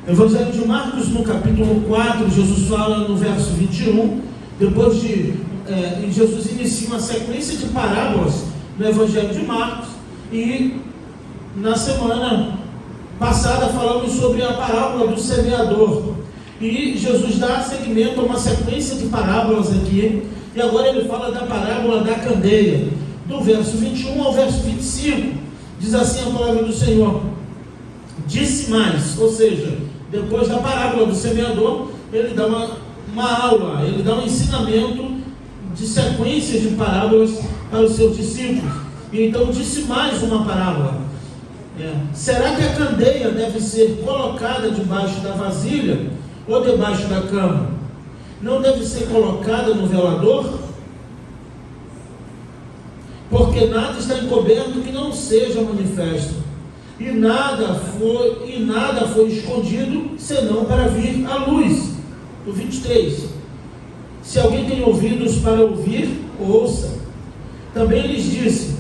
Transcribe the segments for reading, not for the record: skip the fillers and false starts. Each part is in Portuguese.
Evangelho de Marcos, no capítulo 4, Jesus fala no verso 21, depois de Jesus inicia uma sequência de parábolas no Evangelho de Marcos, e na semana passada falamos sobre a parábola do semeador, e Jesus dá seguimento a uma sequência de parábolas aqui, e agora ele fala da parábola da candeia, do verso 21 ao verso 25, diz assim a palavra do Senhor: disse mais, ou seja, depois da parábola do semeador, ele dá uma aula, ele dá um ensinamento de sequência de parábolas para os seus discípulos. E então disse mais uma parábola: será que a candeia deve ser colocada debaixo da vasilha ou debaixo da cama? Não deve ser colocada no velador? Porque nada está encoberto que não seja manifesto, e nada foi escondido, senão para vir à luz. O 23. Se alguém tem ouvidos para ouvir, ouça. Também lhes disse: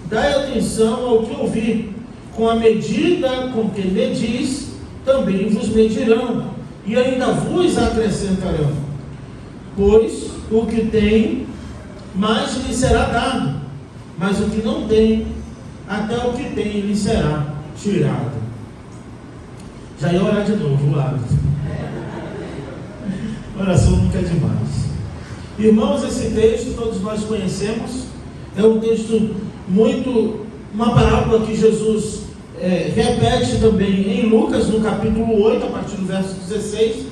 dai atenção ao que ouvi. Com a medida com que medis, também vos medirão, e ainda vos acrescentarão. Pois o que tem, mais lhe será dado, mas o que não tem, até o que tem lhe será tirado. Já ia orar de novo, o hábito. Oração nunca é demais. Irmãos, esse texto todos nós conhecemos. É um texto uma parábola que Jesus repete também em Lucas, no capítulo 8, a partir do verso 16,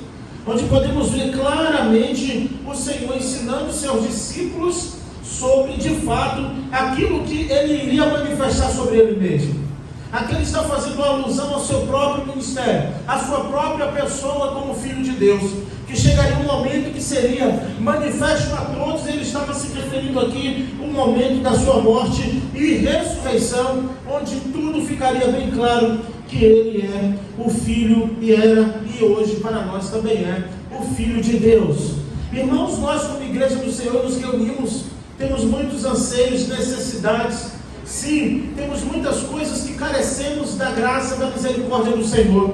onde podemos ver claramente o Senhor ensinando seus discípulos sobre, de fato, aquilo que ele iria manifestar sobre ele mesmo. Aqui ele está fazendo uma alusão ao seu próprio ministério, à sua própria pessoa como Filho de Deus, que chegaria um momento que seria manifesto a todos. Ele estava se referindo aqui um momento da sua morte e ressurreição, onde tudo ficaria bem claro que ele é o Filho, e era, e hoje para nós também é, o Filho de Deus. Irmãos, nós como Igreja do Senhor nos reunimos, temos muitos anseios, necessidades. Sim, temos muitas coisas que carecemos da graça, da misericórdia do Senhor.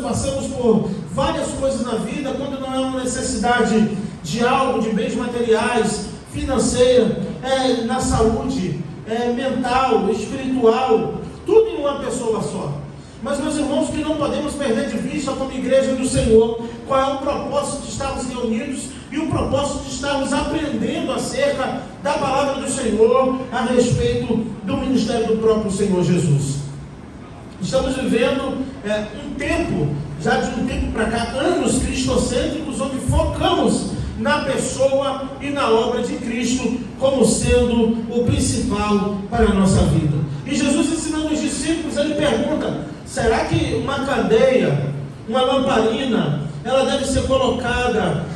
Passamos por várias coisas na vida, quando não é uma necessidade de algo, de bens materiais, financeira, na saúde, mental, espiritual, tudo em uma pessoa só. Mas, meus irmãos, que não podemos perder de vista como Igreja do Senhor, qual é o propósito de estarmos reunidos e o propósito de estarmos aprendendo acerca da palavra do Senhor a respeito do ministério do próprio Senhor Jesus. Estamos vivendo um tempo, já de um tempo para cá, anos cristocêntricos, onde focamos na pessoa e na obra de Cristo como sendo o principal para a nossa vida. E Jesus, ensinando os discípulos, ele pergunta: será que uma candeia, uma lamparina, ela deve ser colocada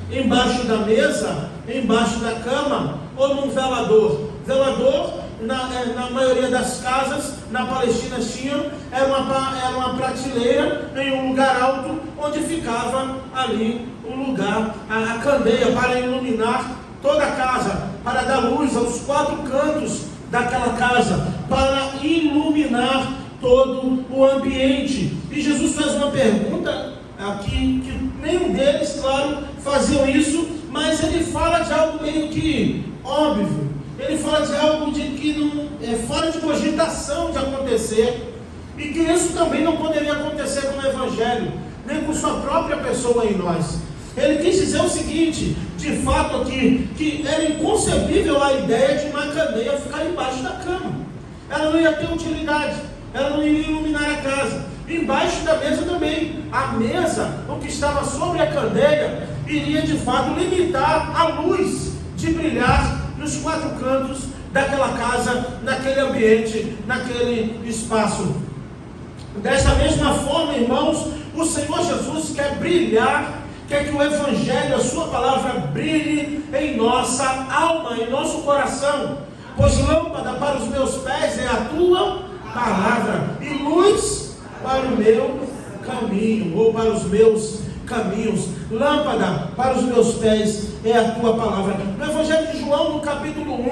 embaixo da mesa, embaixo da cama, ou num velador? Velador, na maioria das casas, na Palestina tinham, era uma prateleira em um lugar alto, onde ficava ali um lugar, a candeia para iluminar toda a casa, para dar luz aos quatro cantos daquela casa, para iluminar todo o ambiente. E Jesus faz uma pergunta aqui, que nenhum deles, claro, faziam isso, mas ele fala de algo meio que óbvio. Ele fala de algo que não é fora de cogitação de acontecer, e que isso também não poderia acontecer com o Evangelho, nem com sua própria pessoa em nós. Ele quis dizer o seguinte, de fato aqui, que era inconcebível a ideia de uma candeia ficar embaixo da cama. Ela não ia ter utilidade, ela não iria iluminar a casa. Embaixo da mesa também, a mesa, o que estava sobre a candeia, iria de fato limitar a luz de brilhar nos quatro cantos daquela casa, naquele ambiente, naquele espaço. Dessa mesma forma, irmãos, o Senhor Jesus quer brilhar, quer que o Evangelho, a sua palavra, brilhe em nossa alma, em nosso coração. Pois lâmpada para os meus pés é a tua palavra, e luz para o meu caminho, ou para os meus caminhos. Lâmpada para os meus pés é a tua palavra. No Evangelho de João, no capítulo 1,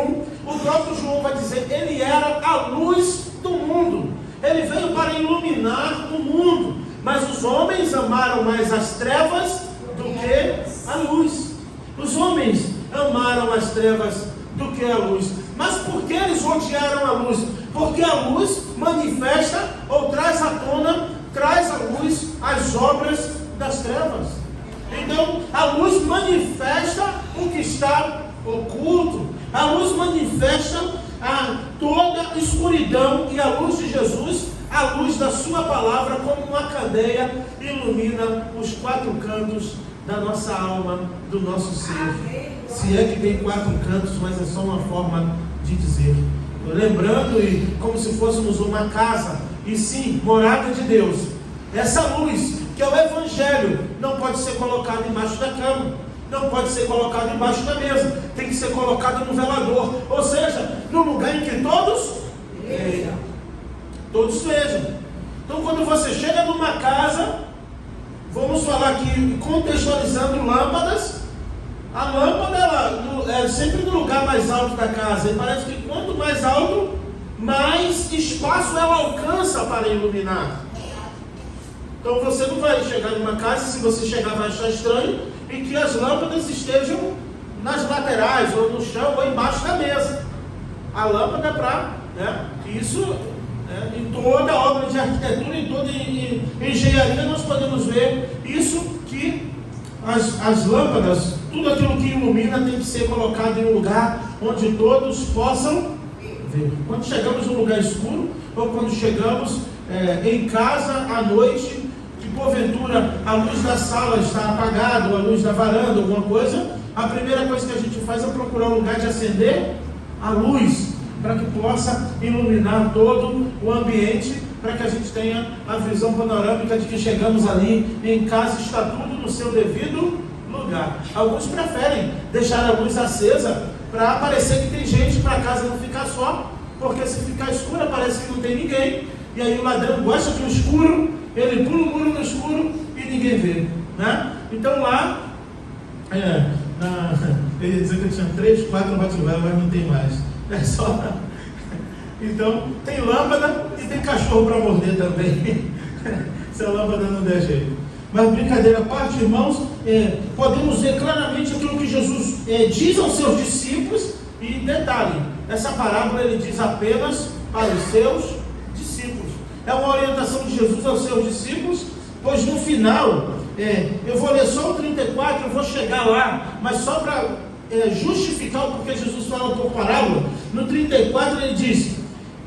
o próprio João vai dizer: ele era a luz do mundo. Ele veio para iluminar o mundo. Mas os homens amaram mais as trevas do que a luz. Os homens amaram as trevas do que a luz. Mas por que eles odiaram a luz? Porque a luz manifesta ou traz à tona, traz à luz as obras das trevas. Então, a luz manifesta o que está oculto. A luz manifesta toda a escuridão, e a luz de Jesus, a luz da sua palavra, como uma candeia, ilumina os quatro cantos da nossa alma, do nosso ser. Se é que tem quatro cantos, mas é só uma forma de dizer. Lembrando, e como se fôssemos uma casa, e sim, morada de Deus. Essa luz, que é o Evangelho, não pode ser colocada embaixo da cama, não pode ser colocada embaixo da mesa, tem que ser colocada no velador, ou seja, no lugar em que todos vejam. Todos vejam. Então, quando você chega numa casa, vamos falar aqui, contextualizando lâmpadas. A lâmpada ela é sempre no lugar mais alto da casa, e parece que quanto mais alto, mais espaço ela alcança para iluminar. Então você não vai chegar numa casa, se você chegar vai achar estranho, e que as lâmpadas estejam nas laterais, ou no chão, ou embaixo da mesa. A lâmpada é para, isso, em toda obra de arquitetura, em toda engenharia, nós podemos ver isso, que as lâmpadas, tudo aquilo que ilumina tem que ser colocado em um lugar onde todos possam ver. Quando chegamos em um lugar escuro, ou quando chegamos em casa à noite, que porventura a luz da sala está apagada, ou a luz da varanda, alguma coisa, a primeira coisa que a gente faz é procurar um lugar de acender a luz, para que possa iluminar todo o ambiente, para que a gente tenha a visão panorâmica de que chegamos ali em casa, está tudo no seu devido lugar. Alguns preferem deixar a luz acesa para parecer que tem gente, para a casa não ficar só, porque se ficar escura parece que não tem ninguém, e aí o ladrão gosta do escuro, ele pula o muro no escuro e ninguém vê, né? Então lá, eu ia dizer que eu tinha 3, 4 bate-velas, mas não tem mais, é só. Então tem lâmpada e tem cachorro para morder também, se a lâmpada não der jeito. Mas brincadeira à parte, irmãos, podemos ver claramente aquilo que Jesus diz aos seus discípulos. E detalhe, essa parábola ele diz apenas para os seus discípulos. É uma orientação de Jesus aos seus discípulos, pois no final, eu vou ler só o 34, eu vou chegar lá, mas só para justificar o porquê Jesus fala por parábola. No 34 ele diz: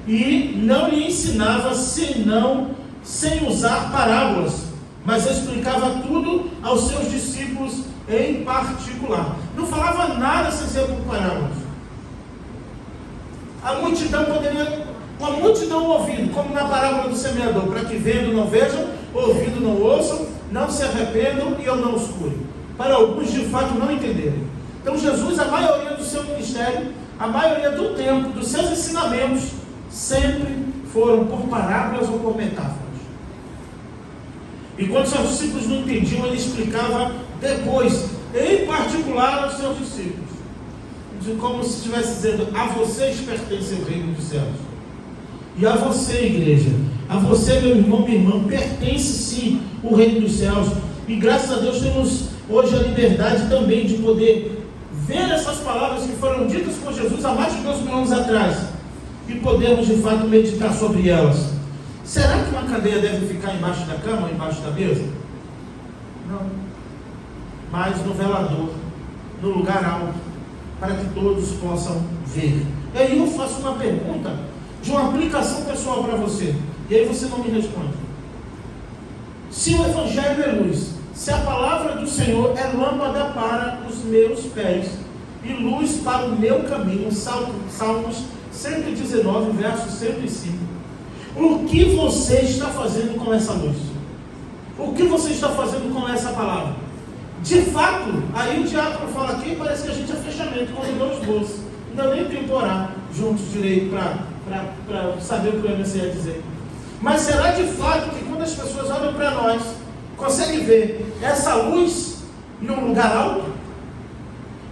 e não lhe ensinava senão sem usar parábolas, mas explicava tudo aos seus discípulos em particular. Não falava nada sem ser por parábolas. A multidão ouvindo, como na parábola do semeador, para que vendo não vejam, ouvindo não ouçam, não se arrependam e eu não os cure. Para alguns de fato não entenderem. Então Jesus, a maioria do seu ministério, a maioria do tempo, dos seus ensinamentos, sempre foram por parábolas ou por metáforas. E quando seus discípulos não entendiam, ele explicava depois, em particular aos seus discípulos, como se estivesse dizendo: a vocês pertence o reino dos céus. E a você, igreja, a você, meu irmão, minha irmã, pertence sim o reino dos céus. E graças a Deus temos hoje a liberdade também de poder ver essas palavras que foram ditas por Jesus há mais de 2.000 anos atrás, e podermos de fato meditar sobre elas. Será que uma cadeia deve ficar embaixo da cama ou embaixo da mesa? Não. Mas no velador, no lugar alto, para que todos possam ver. E aí eu faço uma pergunta de uma aplicação pessoal para você, e aí você não me responde. Se o Evangelho é luz, se a palavra do Senhor é lâmpada para os meus pés e luz para o meu caminho, Salmos 119, verso 105, o que você está fazendo com essa luz? O que você está fazendo com essa palavra? De fato, aí o diácono fala aqui, parece que a gente é fechamento, convidou os bolsos. Não dá nem tempo orar juntos direito para saber o que o MC ia dizer. Mas será de fato que quando as pessoas olham para nós, conseguem ver essa luz em um lugar alto?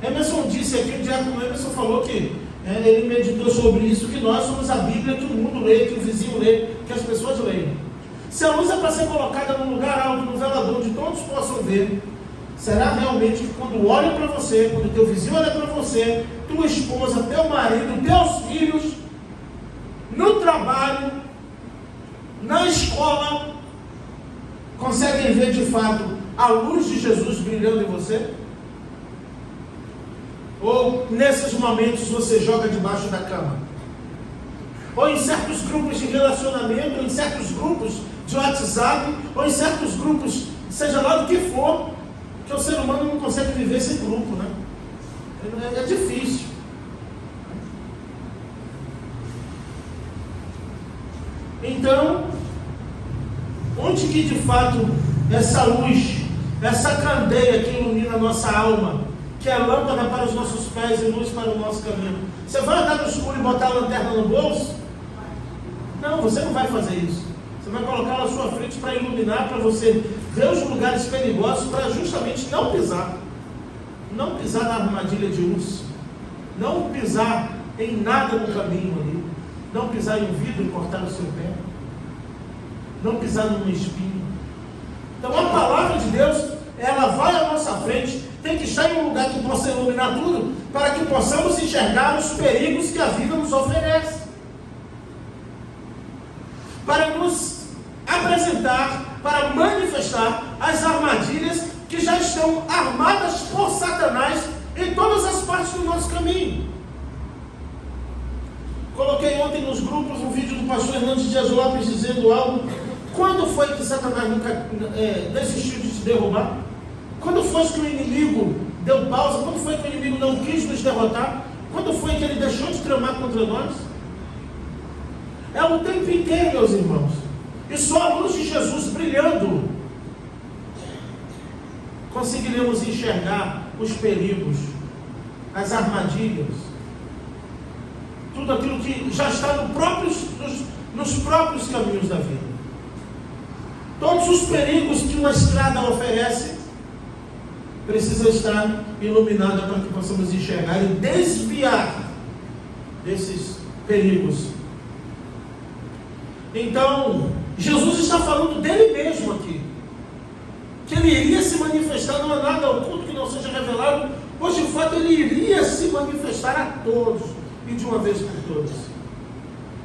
Emerson disse aqui, o diácono Emerson falou que ele meditou sobre isso, que nós somos a Bíblia que o mundo lê, que o vizinho lê, que as pessoas leem. Se a luz é para ser colocada num lugar alto, num velador, onde todos possam ver, será realmente que quando olham para você, quando teu vizinho olha para você, tua esposa, teu marido, teus filhos, no trabalho, na escola, conseguem ver de fato a luz de Jesus brilhando em você? Ou nesses momentos você joga debaixo da cama? Ou em certos grupos de relacionamento, ou em certos grupos de WhatsApp, ou em certos grupos, seja lá do que for, que o ser humano não consegue viver sem grupo, né? É difícil. Então, onde que de fato essa luz, essa candeia que ilumina a nossa alma, que é lâmpada para os nossos pés e luz para o nosso caminho, você vai andar no escuro e botar a lanterna no bolso? Não, você não vai fazer isso. Você vai colocar na sua frente para iluminar, para você ver os lugares perigosos, para justamente não pisar na armadilha de urso, não pisar em nada no caminho ali, não pisar em um vidro e cortar o seu pé, não pisar num espinho. Então a palavra de Deus, ela vai à nossa frente, tem que estar em um lugar que possa iluminar tudo, para que possamos enxergar os perigos que a vida nos oferece, para nos apresentar, para manifestar as armadilhas que já estão armadas por Satanás em todas as partes do nosso caminho. Coloquei ontem nos grupos um vídeo do pastor Hernandes Dias Lopes dizendo algo. Quando foi que Satanás nunca desistiu de te derrubar? Quando foi que o inimigo deu pausa? Quando foi que o inimigo não quis nos derrotar? Quando foi que ele deixou de tramar contra nós? É o tempo inteiro, meus irmãos. E só a luz de Jesus brilhando conseguiremos enxergar os perigos, as armadilhas, tudo aquilo que já está nos próprios caminhos da vida. Todos os perigos que uma estrada oferece precisa estar iluminada para que possamos enxergar e desviar desses perigos. Então, Jesus está falando dele mesmo aqui, que ele iria se manifestar, não há nada oculto que não seja revelado, pois de fato ele iria se manifestar a todos e de uma vez por todas.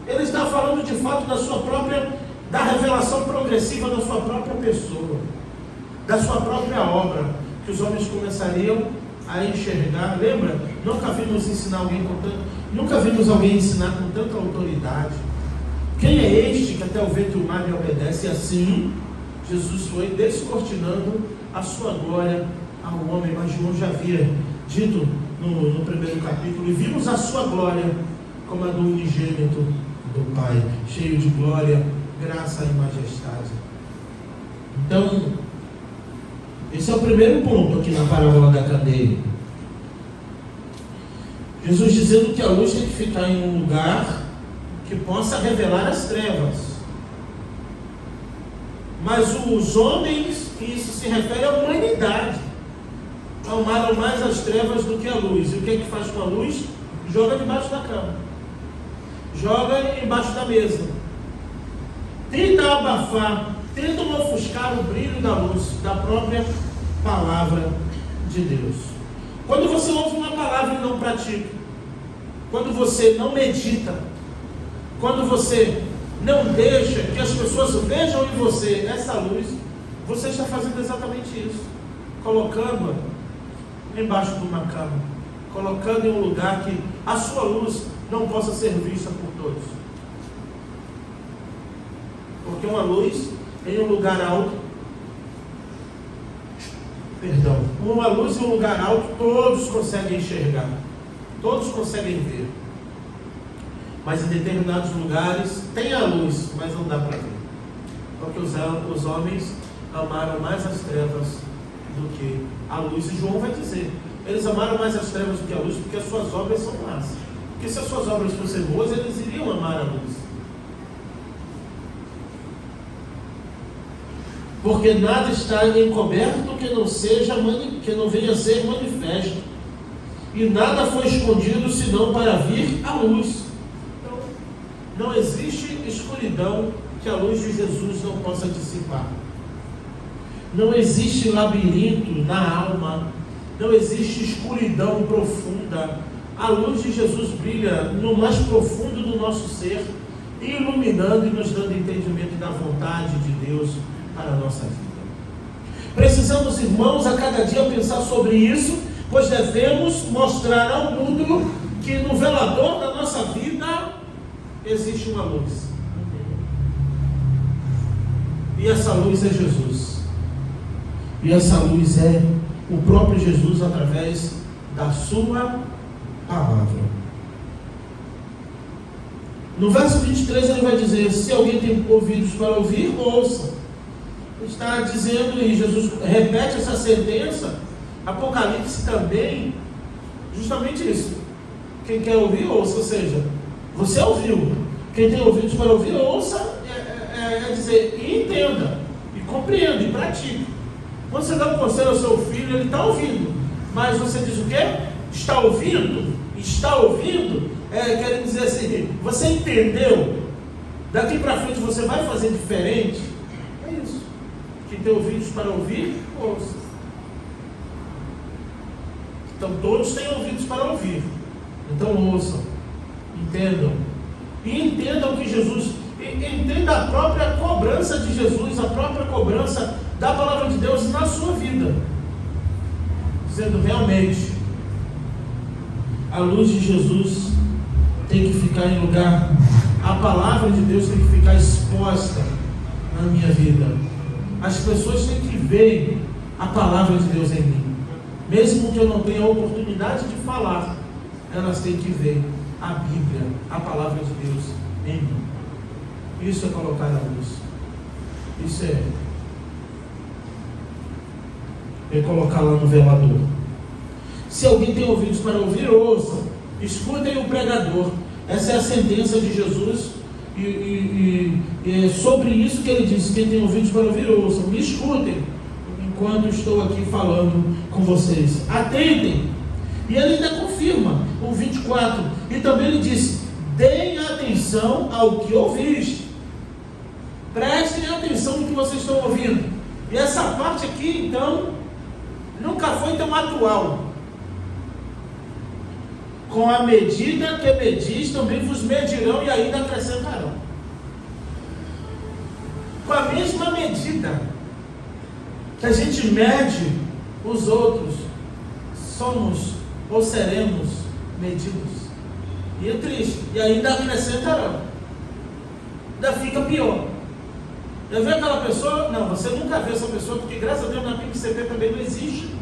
Ele está falando de fato da revelação progressiva da sua própria pessoa, da sua própria obra, que os homens começariam a enxergar. Lembra? Nunca vimos alguém ensinar com tanta autoridade. Quem é este que até o vento e o mar lhe obedece? E assim Jesus foi descortinando a sua glória ao homem. Mas João já havia dito no primeiro capítulo: e vimos a sua glória como a do unigênito do Pai, cheio de glória, graça e majestade. Então, esse é o primeiro ponto aqui na parábola da candeia. Jesus dizendo que a luz tem que ficar em um lugar que possa revelar as trevas. Mas os homens, e isso se refere à humanidade, amaram mais as trevas do que a luz. E o que é que faz com a luz? Joga debaixo da cama, joga embaixo da mesa, tenta abafar, tenta ofuscar o brilho da luz da própria palavra de Deus. Quando você ouve uma palavra e não pratica, quando você não medita, quando você não deixa que as pessoas vejam em você essa luz, você está fazendo exatamente isso, colocando embaixo de uma cama, colocando em um lugar que a sua luz não possa ser vista por todos. Porque uma luz em um lugar alto, uma luz em um lugar alto, todos conseguem enxergar, todos conseguem ver. Mas em determinados lugares tem a luz, mas não dá para ver. Porque os homens amaram mais as trevas do que a luz. E João vai dizer, eles amaram mais as trevas do que a luz, porque as suas obras são más. Porque se as suas obras fossem boas, eles iriam amar a luz. Porque nada está encoberto que não venha a ser manifesto. E nada foi escondido senão para vir a luz. Não existe escuridão que a luz de Jesus não possa dissipar. Não existe labirinto na alma, não existe escuridão profunda. A luz de Jesus brilha no mais profundo do nosso ser, iluminando e nos dando entendimento da vontade de Deus para a nossa vida. Precisamos, irmãos, a cada dia pensar sobre isso, pois devemos mostrar ao mundo que no velador da nossa vida existe uma luz. E essa luz é Jesus. E essa luz é o próprio Jesus através da sua palavra. No verso 23 ele vai dizer: se alguém tem ouvidos para ouvir, ouça. Está dizendo, e Jesus repete essa sentença, Apocalipse também, justamente isso. Quem quer ouvir, ouça. Ou seja, você ouviu. Quem tem ouvidos para ouvir, ouça, é dizer, e entenda, e compreenda, e pratique. Quando você dá um conselho ao seu filho, ele está ouvindo, mas você diz o quê? Está ouvindo? Está ouvindo? Quer dizer assim, você entendeu? Daqui para frente você vai fazer diferente? É isso. Quem tem ouvidos para ouvir, ouça. Então todos têm ouvidos para ouvir. Então ouçam, entendam. E entendam que Jesus, entenda a própria cobrança de Jesus, a própria cobrança da palavra de Deus na sua vida. Dizendo realmente, a luz de Jesus tem que ficar em lugar, a palavra de Deus tem que ficar exposta na minha vida. As pessoas têm que ver a palavra de Deus em mim. Mesmo que eu não tenha a oportunidade de falar, elas têm que ver a Bíblia, a palavra de Deus em mim. Isso é colocar a luz. Isso é colocar lá no velador. Se alguém tem ouvidos para ouvir, ouçam. Escutem o pregador. Essa é a sentença de Jesus. E é sobre isso que ele disse: quem tem ouvidos para ouvir, ouçam. Me escutem enquanto estou aqui falando com vocês. Atentem. E ele ainda confirma o 24. E também ele disse: deem atenção ao que ouviste. Prestem atenção no que vocês estão ouvindo. E essa parte aqui, então, nunca foi tão atual. Com a medida que medis, também vos medirão e ainda acrescentarão. Com a mesma medida que a gente mede os outros, somos ou seremos medidos. E é triste. E ainda acrescentarão. Ainda fica pior. Já viu aquela pessoa? Não, você nunca viu essa pessoa, porque graças a Deus na PIB-CP também não existe.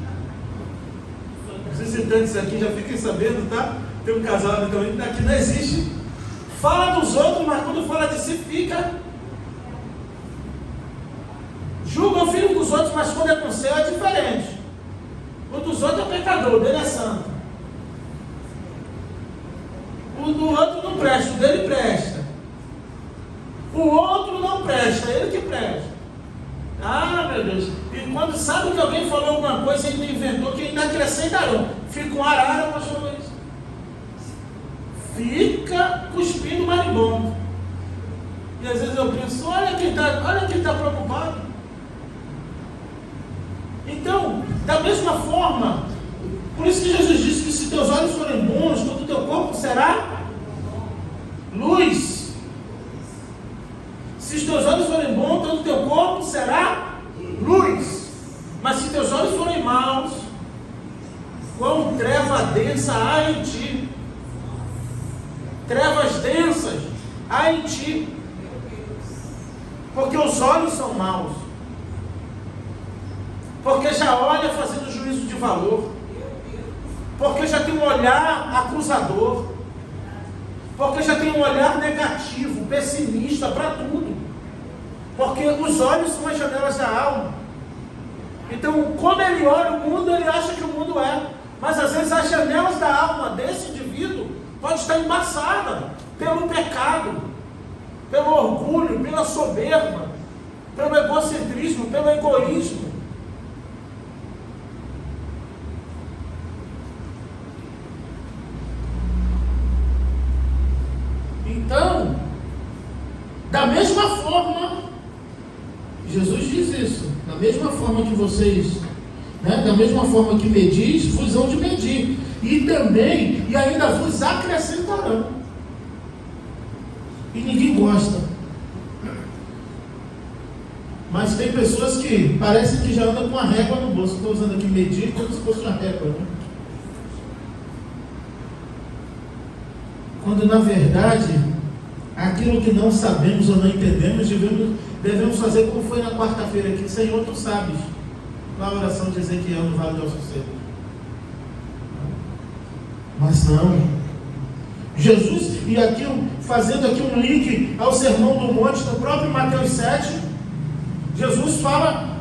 Os visitantes aqui já fiquem sabendo, tá? Tem um casal então, aqui não existe. Fala dos outros, mas quando fala de si, fica. Julga o filho dos outros, mas quando é com o céu é diferente. O dos outros é pecador, o dele é santo. O do outro não presta, o dele presta. O outro não presta, ele que presta. Ah, meu Deus. E quando sabe que alguém falou alguma coisa, ele inventou que ainda acrescentarão. Fica um arara, pastor Luiz. Fica cuspindo marimbondo. E às vezes eu penso, olha quem está preocupado. Então, da mesma forma, por isso que Jesus disse que se teus olhos forem bons, todo o teu corpo será luz. Se os teus olhos forem bons, todo o teu corpo será luz. Mas se teus olhos forem maus, quão treva densa há em ti. Trevas densas há em ti. Porque os olhos são maus. Porque já olha fazendo juízo de valor. Porque já tem um olhar acusador. Porque já tem um olhar negativo, pessimista para tudo. Porque os olhos são as janelas da alma. Então, como ele olha o mundo, ele acha que o mundo é. Mas às vezes as janelas da alma desse indivíduo pode estar embaçada pelo pecado, pelo orgulho, pela soberba, pelo egocentrismo, pelo egoísmo. Então, da mesma forma, isso. Da mesma forma que vocês, da mesma forma que medis, vos hão de medir. E ainda vos acrescentarão. E ninguém gosta. Mas tem pessoas que parecem que já andam com a régua no bolso. Estou usando aqui medir como se fosse uma régua, né? Quando na verdade, aquilo que não sabemos ou não entendemos, devemos fazer como foi na quarta-feira aqui. Senhor, tu sabes. Na oração de Ezequiel no Vale do Alsoceiro. Mas não. Jesus, e aqui, fazendo aqui um link ao Sermão do Monte, no próprio Mateus 7, Jesus fala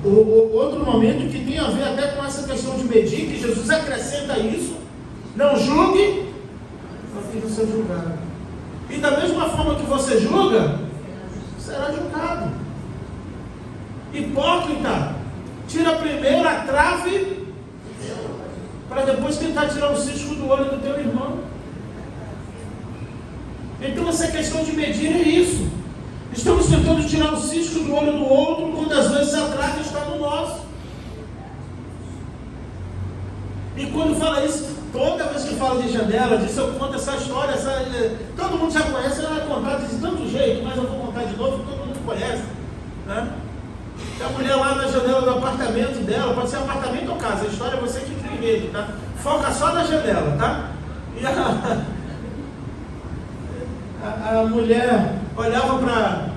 outro momento que tem a ver até com essa questão de medir, que Jesus acrescenta isso: não julgue, para que você julgar. E da mesma forma que você julga, será julgado. Hipócrita, tira primeiro a trave, para depois tentar tirar o cisco do olho do teu irmão. Então essa questão de medir é isso. Estamos tentando tirar o cisco do olho do outro, quando às vezes a trave está no nosso. E quando fala isso, toda vez que fala de janela, disso eu conto essa história, todo mundo já conhece, ela é contada de tanto jeito, mas eu vou contar de novo, todo mundo conhece, né? Tem a mulher lá na janela do apartamento dela, pode ser apartamento ou casa, a história é você que cria medo, tá? Foca só na janela, tá? E a mulher olhava para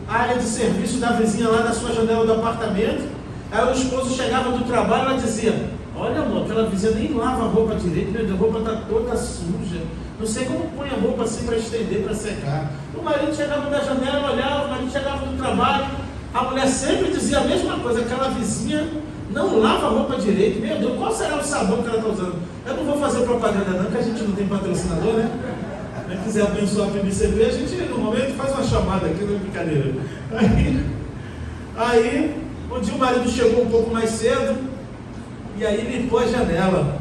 a área de serviço da vizinha lá na sua janela do apartamento. Aí o esposo chegava do trabalho e ela dizia: olha, amor, aquela vizinha nem lava a roupa direito, a roupa está toda suja, não sei como põe a roupa assim para estender, para secar. O marido chegava da janela, olhava, o marido chegava do trabalho, a mulher sempre dizia a mesma coisa: aquela vizinha não lava a roupa direito. Meu Deus, qual será o sabão que ela está usando? Eu não vou fazer propaganda não, que a gente não tem patrocinador, né? Se quiser abençoar a PBCB, a gente no momento faz uma chamada aqui, não é brincadeira. Aí um dia o marido chegou um pouco mais cedo, e aí limpou a janela.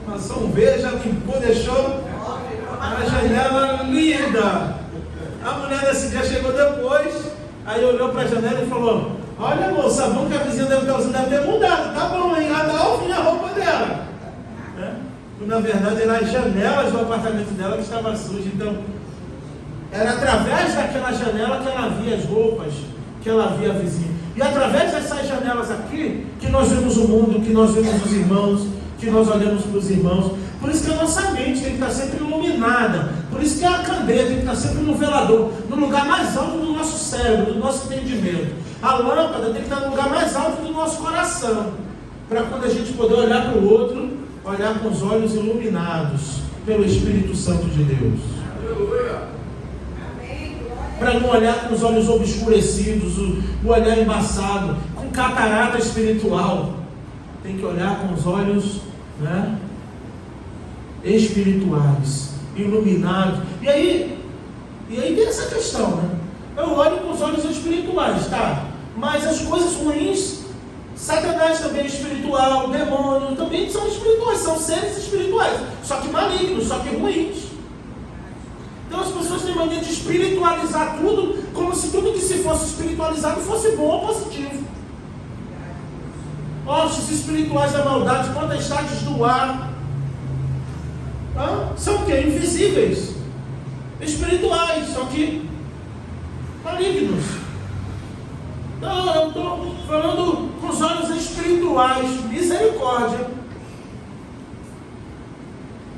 Passou um beijo, limpou, deixou a janela linda. A mulher nesse dia chegou depois, aí olhou para a janela e falou: olha, amor, o sabão que a vizinha deve estar usando deve ter mudado, tá bom, hein? Adalfim a roupa dela. Na verdade, eram as janelas do apartamento dela que estavam sujas. Então, era através daquela janela que ela via as roupas, que ela via a vizinha. E através dessas janelas aqui, que nós vemos o mundo, que nós vemos os irmãos, que nós olhamos para os irmãos. Por isso que a nossa mente tem que estar sempre iluminada. Por isso que a candeia tem que estar sempre no velador, no lugar mais alto do nosso cérebro, do nosso entendimento. A lâmpada tem que estar no lugar mais alto do nosso coração, para quando a gente poder olhar para o outro, olhar com os olhos iluminados pelo Espírito Santo de Deus. Para não olhar com os olhos obscurecidos, o olhar embaçado, com catarata espiritual. Tem que olhar com os olhos, espirituais, iluminados. E aí tem essa questão, né? Eu olho com os olhos espirituais, tá? Mas as coisas ruins, Satanás também é espiritual, o demônio também são espirituais, são seres espirituais, só que malignos, só que ruins. Então as pessoas têm mania de espiritualizar tudo, como se tudo que se fosse espiritualizado fosse bom ou positivo. Hostes espirituais da maldade, potestades do ar, são o quê? Invisíveis, espirituais, só que malignos. Não, eu estou falando com os olhos espirituais, misericórdia.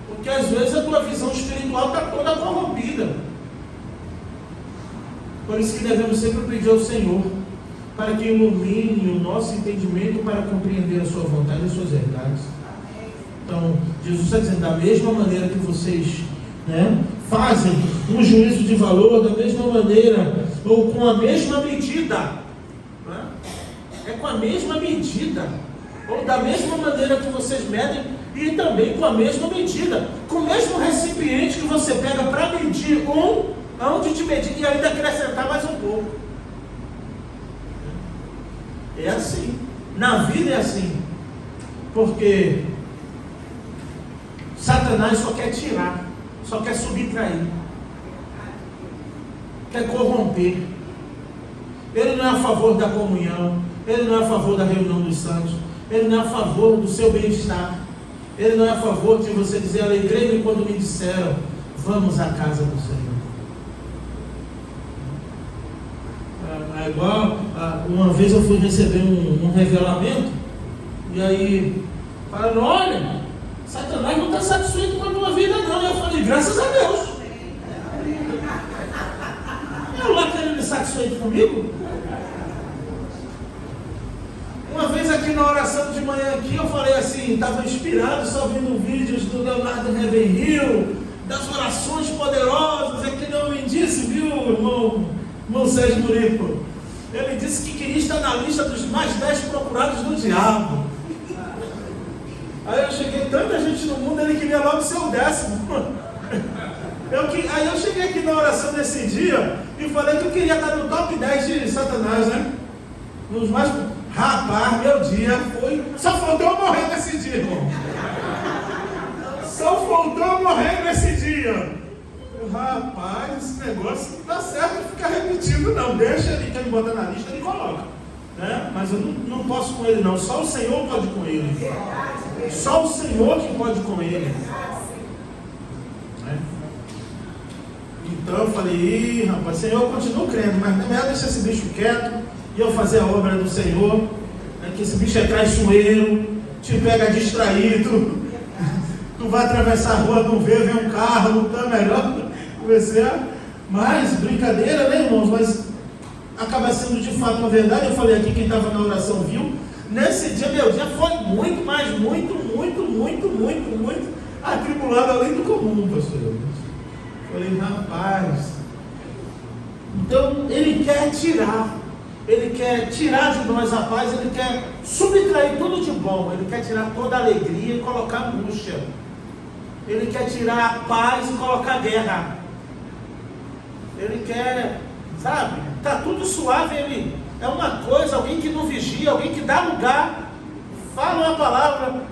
Porque às vezes a tua visão espiritual está toda corrompida. Por isso que devemos sempre pedir ao Senhor, para que ilumine o nosso entendimento para compreender a sua vontade e as suas verdades. Então, Jesus está dizendo, da mesma maneira que vocês fazem um juízo de valor, da mesma maneira, ou com a mesma medida, é com a mesma medida, ou da mesma maneira que vocês medem, e também com a mesma medida, com o mesmo recipiente que você pega para medir aonde te medir e ainda acrescentar mais um pouco. É assim, na vida é assim, porque Satanás só quer tirar, só quer subtrair, quer corromper, Ele não é a favor da comunhão, Ele não é a favor da reunião dos santos, Ele não é a favor do seu bem-estar, Ele não é a favor de você dizer: alegrei-me quando me disseram, vamos à casa do Senhor. É igual, uma vez eu fui receber um revelamento, e aí falaram: olha, Satanás não está satisfeito com a tua vida não. E eu falei: graças a Deus. Eu lá querendo me satisfeito comigo. Uma vez aqui na oração de manhã aqui, eu falei assim, estava inspirado, só vendo vídeos do Leonardo Ravenhill, das orações poderosas. É que não me disse, viu, irmão Sérgio Murico? Ele disse que queria estar na lista dos mais 10 procurados do diabo. Aí eu cheguei, tanta gente no mundo, ele queria logo ser o 10º. Aí eu cheguei aqui na oração nesse dia e falei que eu queria estar no top 10 de Satanás, né? Nos mais... Rapaz, meu dia foi... Só faltou eu morrer nesse dia, irmão. Só faltou eu morrer nesse dia. Rapaz, esse negócio não dá certo ficar repetindo, não. Deixa ele, quer me botar na lista, ele coloca, né? Mas eu não posso com ele, não. Só o Senhor pode com ele. Só o Senhor que pode com ele. Né? Então eu falei: rapaz, Senhor, eu continuo crendo, mas é melhor deixar esse bicho quieto e eu fazer a obra do Senhor, né? Que esse bicho é traiçoeiro, te pega distraído, tu vai atravessar a rua, não vê, vem um carro, então é melhor você. Mas, brincadeira, né, irmãos? Mas acaba sendo de fato uma verdade. Eu falei aqui, quem estava na oração viu. Nesse dia, meu dia foi muito, mas muito atribulado, além do comum, pastor. Falei: rapaz. Então, ele quer tirar de nós a paz, ele quer subtrair tudo de bom, ele quer tirar toda a alegria e colocar angústia. Ele quer tirar a paz e colocar guerra. Ele quer, sabe, tá tudo suave, ele é uma coisa, alguém que não vigia, alguém que dá lugar, fala uma palavra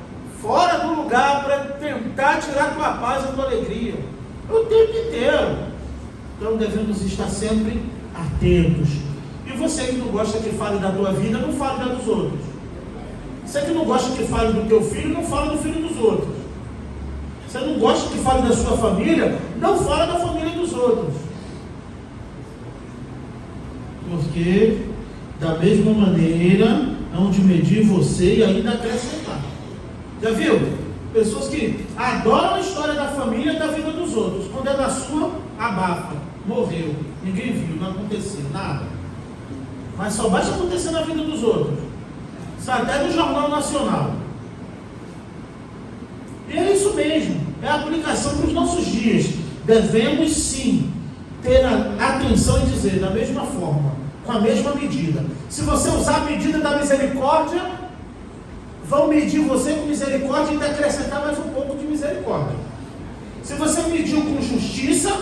fora do lugar para tentar tirar a tua paz e a tua alegria, o tempo inteiro. Então devemos estar sempre atentos. E você que não gosta que fale da tua vida, não fale da dos outros. Você que não gosta que fale do teu filho, não fale do filho dos outros. Você não gosta que fale da sua família, não fale da família dos outros. Porque da mesma maneira, hão de medir você e ainda acrescentar. Já viu? Pessoas que adoram a história da família e da vida dos outros. Quando é da sua, abafa. Morreu. Ninguém viu, não aconteceu nada. Mas só basta acontecer na vida dos outros. Isso até do Jornal Nacional. E é isso mesmo. É a aplicação para os nossos dias. Devemos sim ter a atenção em dizer da mesma forma, com a mesma medida. Se você usar a medida da misericórdia, vão medir você com misericórdia e ainda acrescentar mais um pouco de misericórdia. Se você mediu com justiça,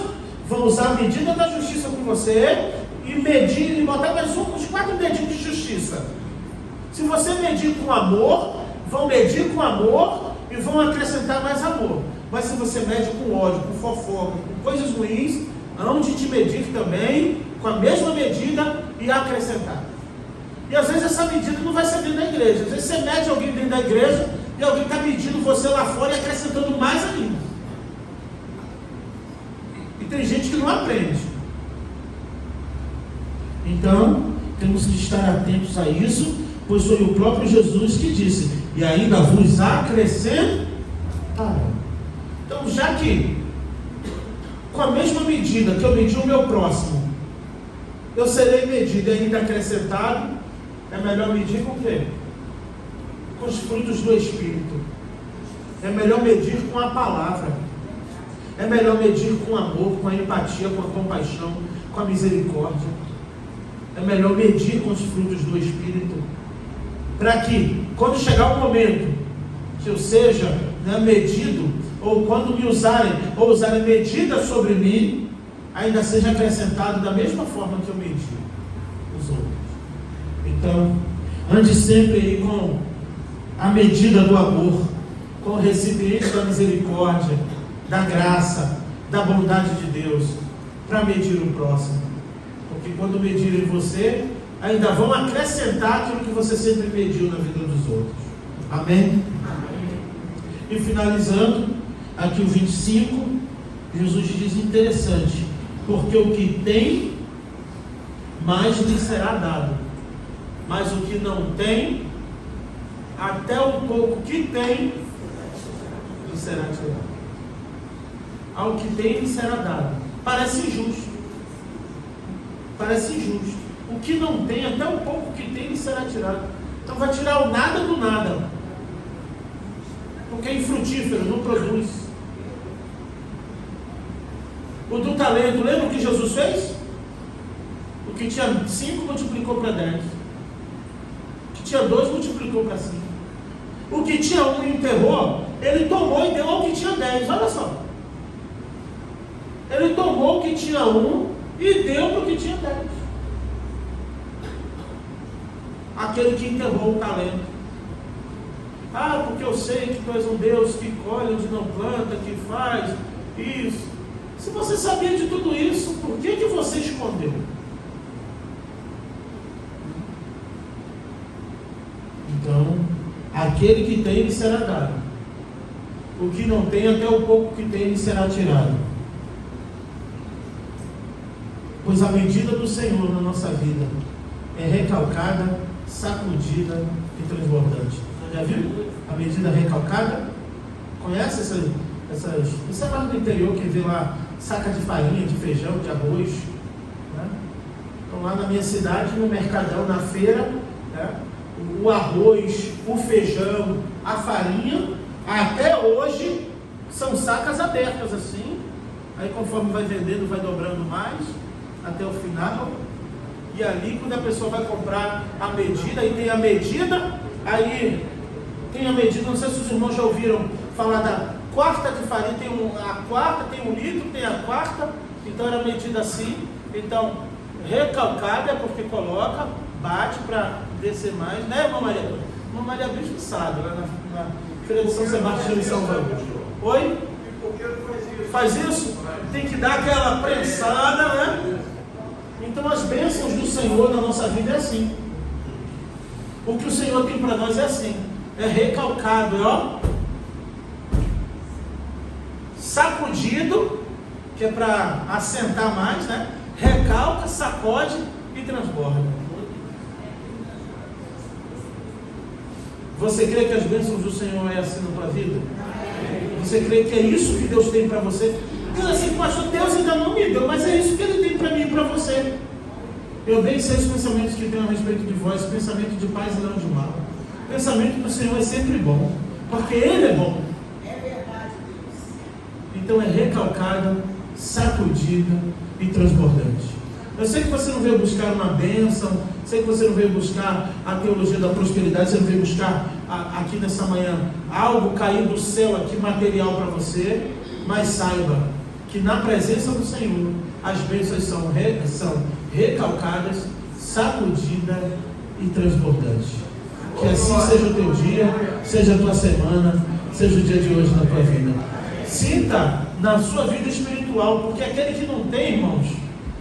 vão usar a medida da justiça com você e medir e botar mais uns 4 dedinhos de justiça. Se você medir com amor, vão medir com amor e vão acrescentar mais amor. Mas se você mede com ódio, com fofoca, com coisas ruins, hão de te medir também com a mesma medida e acrescentar. E às vezes essa medida não vai ser dentro da igreja. Às vezes você mede alguém dentro da igreja e alguém está medindo você lá fora e acrescentando mais ainda. E tem gente que não aprende. Então, temos que estar atentos a isso, pois foi o próprio Jesus que disse: e ainda vos acrescentarão. Então, já que com a mesma medida que eu medi o meu próximo, eu serei medido e ainda acrescentado, é melhor medir com o quê? Com os frutos do Espírito. É melhor medir com a palavra. É melhor medir com amor, com a empatia, com a compaixão, com a misericórdia. É melhor medir com os frutos do Espírito, para que, quando chegar o momento que eu seja medido, ou quando me usarem medida sobre mim, ainda seja acrescentado da mesma forma que eu medi os outros. Então, ande sempre aí com a medida do amor, com o recipiente da misericórdia, da graça, da bondade de Deus, para medir o próximo. Porque quando medirem você, ainda vão acrescentar aquilo que você sempre mediu na vida dos outros. Amém? E finalizando, aqui o 25, Jesus diz interessante, porque o que tem, mais lhe será dado, mas o que não tem, até o pouco que tem, lhe será tirado. Ao que tem, lhe será dado. Parece injusto. Parece injusto. O que não tem, até o pouco que tem, lhe será tirado. Então vai tirar o nada do nada. Porque é infrutífero, não produz. O do talento, lembra o que Jesus fez? O que tinha 5 multiplicou para 10. O que tinha 2 multiplicou para 5. O que tinha 1 e enterrou, ele tomou e deu ao que tinha 10. Olha só. Ele tomou o que tinha 1 e deu para o que tinha 10. Aquele que enterrou o talento. Ah, porque eu sei que tu és um Deus que colhe onde não planta, que faz isso. Se você sabia de tudo isso, por que você escondeu? Então, aquele que tem, lhe será dado. O que não tem, até o pouco que tem, lhe será tirado. Pois a medida do Senhor na nossa vida é recalcada, sacudida e transbordante. Já viu? A medida recalcada? Conhece essas? Isso é mais do interior, que vê lá saca de farinha, de feijão, de arroz, né? Então lá na minha cidade, no mercadão, na feira, né? O arroz, o feijão, a farinha, até hoje são sacas abertas assim. Aí conforme vai vendendo, vai dobrando mais até o final. E ali, quando a pessoa vai comprar a medida, aí tem a medida, aí tem a medida, não sei se os irmãos já ouviram falar da quarta de farinha, a quarta, tem 1 litro, tem a quarta, então era medida assim. Então, recalcada é porque coloca, bate para descer mais, né, irmã Maria? Irmã Maria Bispo sabe, lá na Feira de São Sebastião em São Paulo. Oi? Faz isso? Tem que dar aquela prensada, né? Então as bênçãos do Senhor na nossa vida é assim. O que o Senhor tem para nós é assim. É recalcado, ó. Sacudido, que é para assentar mais, né? Recalca, sacode e transborda. Você crê que as bênçãos do Senhor é assim na tua vida? Você crê que é isso que Deus tem para você? Diz assim, pastor, Deus ainda não me deu, mas é isso que Ele tem para mim e para você. Eu bem sei os pensamentos que tenho a respeito de vós, pensamento de paz e não de mal. O pensamento do Senhor é sempre bom, porque Ele é bom. É verdade, Deus. Então é recalcada, sacudida e transbordante. Eu sei que você não veio buscar uma bênção, sei que você não veio buscar a teologia da prosperidade, você não veio buscar aqui nessa manhã algo cair do céu aqui, material para você, mas saiba que na presença do Senhor as bênçãos são recalcadas, sacudidas e transbordantes. Que assim seja o teu dia, seja a tua semana, seja o dia de hoje na tua vida. Sinta na sua vida espiritual, porque aquele que não tem, irmãos,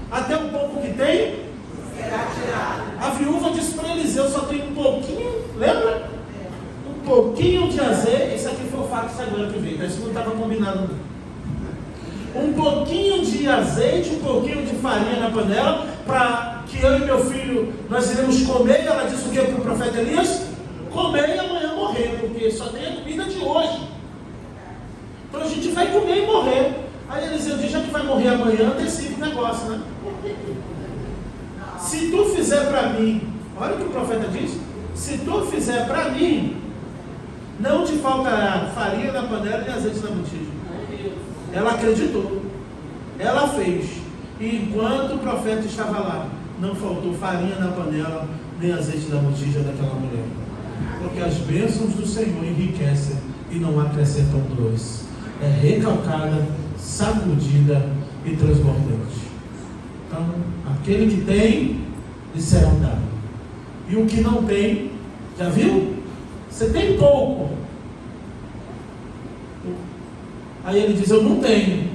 até um pouco que tem, será tirado. a viúva disse para Eliseu, só tem um pouquinho, lembra? Um pouquinho de azeite, isso aqui foi o fato agora que veio, isso não estava combinado não. Um pouquinho de azeite, um pouquinho de farinha na panela, para que eu e meu filho, nós iremos comer. Ela disse o que para o profeta Elias? Comer e amanhã morrer, porque só tem a comida de hoje. Então a gente vai comer e morrer. Aí Eliseu diz, já que vai morrer amanhã, antecipa o negócio, né? Se tu fizer para mim, olha o que o profeta diz, se tu fizer para mim, não te faltará farinha na panela e azeite na botija. Ela acreditou, ela fez, e enquanto o profeta estava lá, não faltou farinha na panela, nem azeite na botija daquela mulher, porque as bênçãos do Senhor enriquecem e não acrescentam dores. É recalcada, sacudida e transbordante. Então, aquele que tem, lhe será dado, e o que não tem, já viu? Você tem pouco. Aí ele diz, eu não tenho.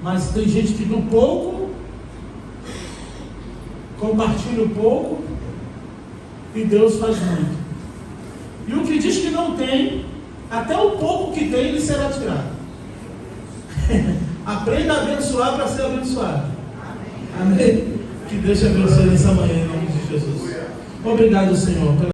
Mas tem gente que do pouco compartilha um pouco e Deus faz muito. E o que diz que não tem, até o pouco que tem, ele será tirado. Aprenda a abençoar para ser abençoado. Amém? Que Deus te abençoe nessa manhã, em nome de Jesus. Obrigado, Senhor.